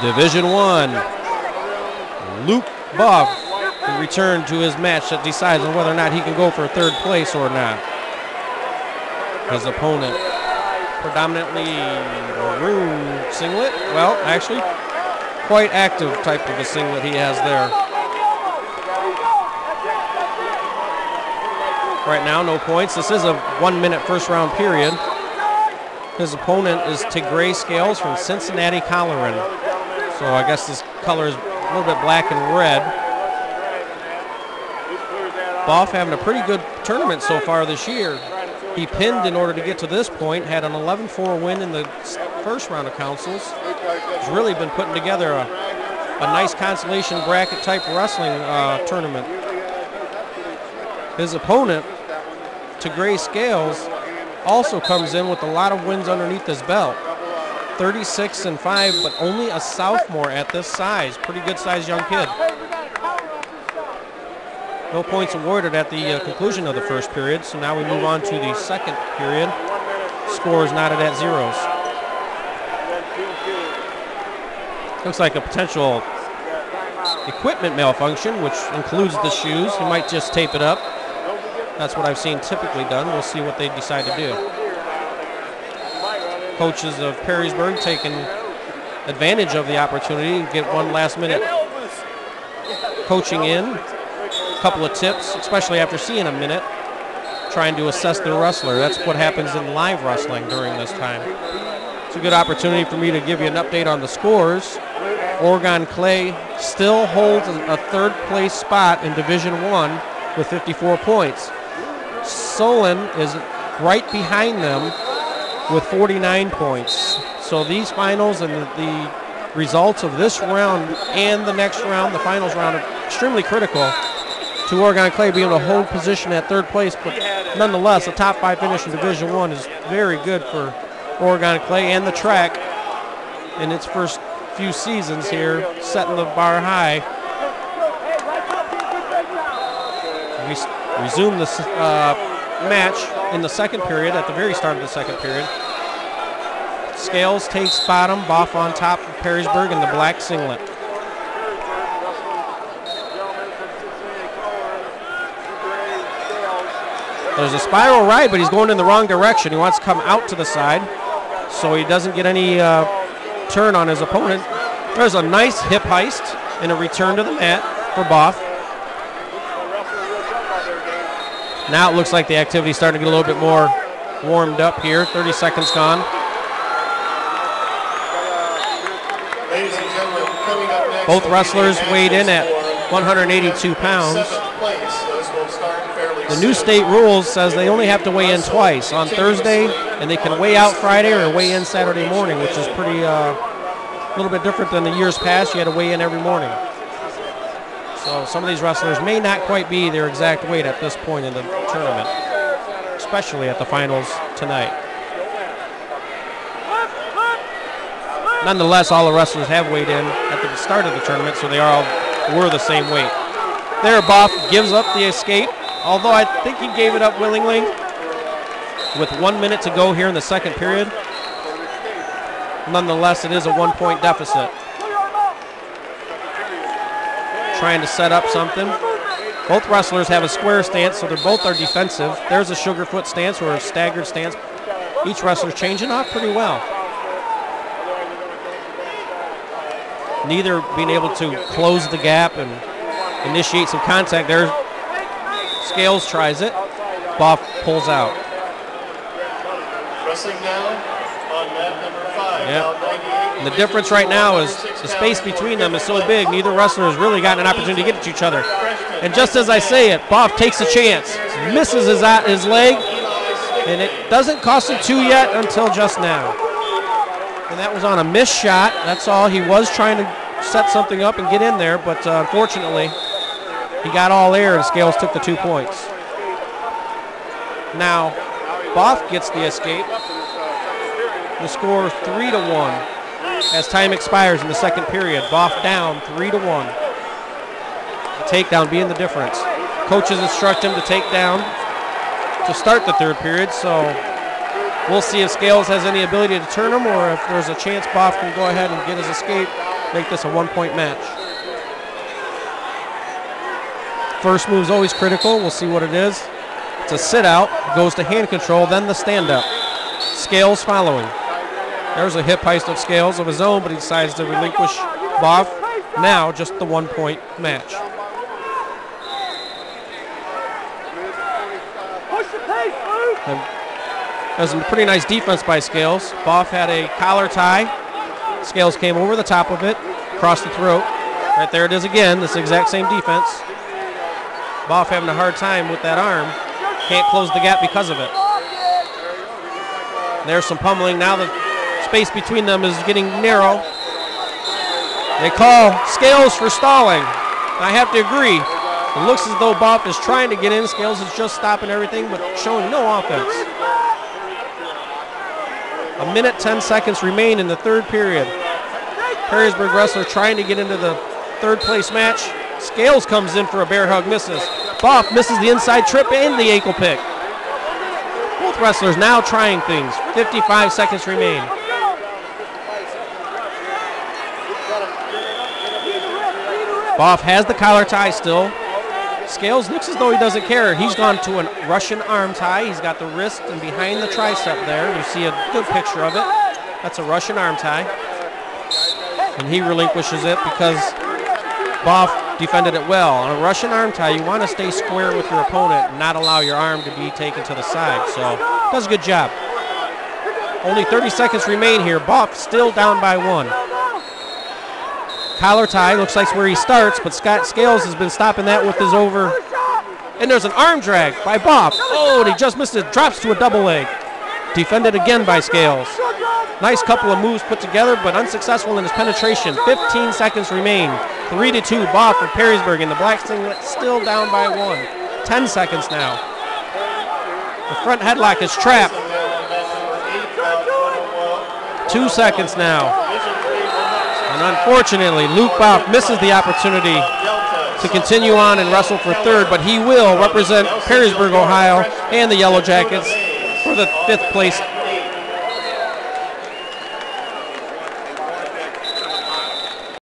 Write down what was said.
Division I, Luke Boff will return to his match that decides on whether or not he can go for third place or not. His opponent, predominantly maroon singlet. Well, actually, quite active type of a singlet he has there. Right now, no points. This is a 1-minute first round period. His opponent is Tigray Scales from Cincinnati, Colorado. So I guess this color is a little bit black and red. Boff having a pretty good tournament so far this year. He pinned in order to get to this point, had an 11-4 win in the first round of councils. He's really been putting together a nice consolation bracket type wrestling tournament. His opponent, Tigray Scales, also comes in with a lot of wins underneath his belt. 36-5, but only a sophomore at this size. Pretty good sized young kid. No points awarded at the conclusion of the first period, so now we move on to the second period. Scores knotted at zeros. Looks like a potential equipment malfunction, which includes the shoes. He might just tape it up. That's what I've seen typically done. We'll see what they decide to do. Coaches of Perrysburg taking advantage of the opportunity to get one last-minute coaching in. A couple of tips, especially after seeing a minute, trying to assess the wrestler. That's what happens in live wrestling during this time. It's a good opportunity for me to give you an update on the scores. Oregon Clay still holds a third-place spot in Division I with 54 points. Solon is right behind them with 49 points. So these finals and the results of this round and the next round, the finals round, are extremely critical to Oregon Clay being able to hold position at third place. But nonetheless, a top 5 finish in Division I is very good for Oregon Clay and the track in its first few seasons here, setting the bar high. We resume this match in the second period, at the very start of the second period. Scales takes bottom, Boff on top of Perrysburg in the black singlet. There's a spiral right, but he's going in the wrong direction. He wants to come out to the side, so he doesn't get any turn on his opponent. There's a nice hip heist and a return to the mat for Boff. Now it looks like the activity's starting to get a little bit more warmed up here. 30 seconds gone. Both wrestlers weighed in at 182 pounds. The new state rules says they only have to weigh in twice, on Thursday, and they can weigh out Friday or weigh in Saturday morning, which is pretty a little bit different than the years past. You had to weigh in every morning. So some of these wrestlers may not quite be their exact weight at this point in the tournament, especially at the finals tonight. Nonetheless, all the wrestlers have weighed in at the start of the tournament, so they were the same weight. There, Boff gives up the escape, although I think he gave it up willingly with 1 minute to go here in the second period. Nonetheless, it is a 1-point deficit. Trying to set up something. Both wrestlers have a square stance, so they both are defensive. There's a sugarfoot stance or a staggered stance. Each wrestler's changing off pretty well. Neither being able to close the gap and initiate some contact. There, Scales tries it. Boff pulls out. Wrestling now on mat number 5. Yep. And the difference right now is the space between them is so big, neither wrestler has really gotten an opportunity to get at each other. And just as I say it, Boff takes a chance, misses his leg, and it doesn't cost him 2 yet until just now. And that was on a missed shot. That's all. He was trying to set something up and get in there, but unfortunately, he got all air and Scales took the 2 points. Now, Boff gets the escape. The score 3-1 as time expires in the second period. Boff down 3-1. The takedown being the difference. Coaches instruct him to take down to start the third period, so We'll see if Scales has any ability to turn him, or if there's a chance Boff can go ahead and get his escape, make this a 1-point match. First move's always critical. We'll see what it is. It's a sit out, goes to hand control, then the stand up. Scales following. There's a hip heist of Scales of his own, but he decides to relinquish Boff. Now just the 1-point match. That was a pretty nice defense by Scales. Boff had a collar tie. Scales came over the top of it, across the throat. Right there it is again, this exact same defense. Boff having a hard time with that arm. Can't close the gap because of it. There's some pummeling. Now the space between them is getting narrow. They call Scales for stalling. I have to agree. It looks as though Boff is trying to get in. Scales is just stopping everything, but showing no offense. 1 minute, 10 seconds remain in the third period. Perrysburg wrestler trying to get into the third place match. Scales comes in for a bear hug, misses. Boff misses the inside trip and the ankle pick. Both wrestlers now trying things. 55 seconds remain. Boff has the collar tie still. Scales looks as though he doesn't care. He's gone to a Russian arm tie. He's got the wrist and behind the tricep there. You see a good picture of it. That's a Russian arm tie. And he relinquishes it because Boff defended it well. On a Russian arm tie, you want to stay square with your opponent and not allow your arm to be taken to the side. So, does a good job. Only 30 seconds remain here. Boff still down by 1. Collar tie looks like where he starts, but Scott Scales has been stopping that with his over. And there's an arm drag by Boff. Oh, and he just missed it. Drops to a double leg. Defended again by Scales. Nice couple of moves put together, but unsuccessful in his penetration. 15 seconds remain. 3-2, Boff of Perrysburg, and the black singlet still down by 1. 10 seconds now. The front headlock is trapped. 2 seconds now. And unfortunately, Luke Boff misses the opportunity to continue on and wrestle for third, but he will represent Perrysburg, Ohio, and the Yellow Jackets for the 5th place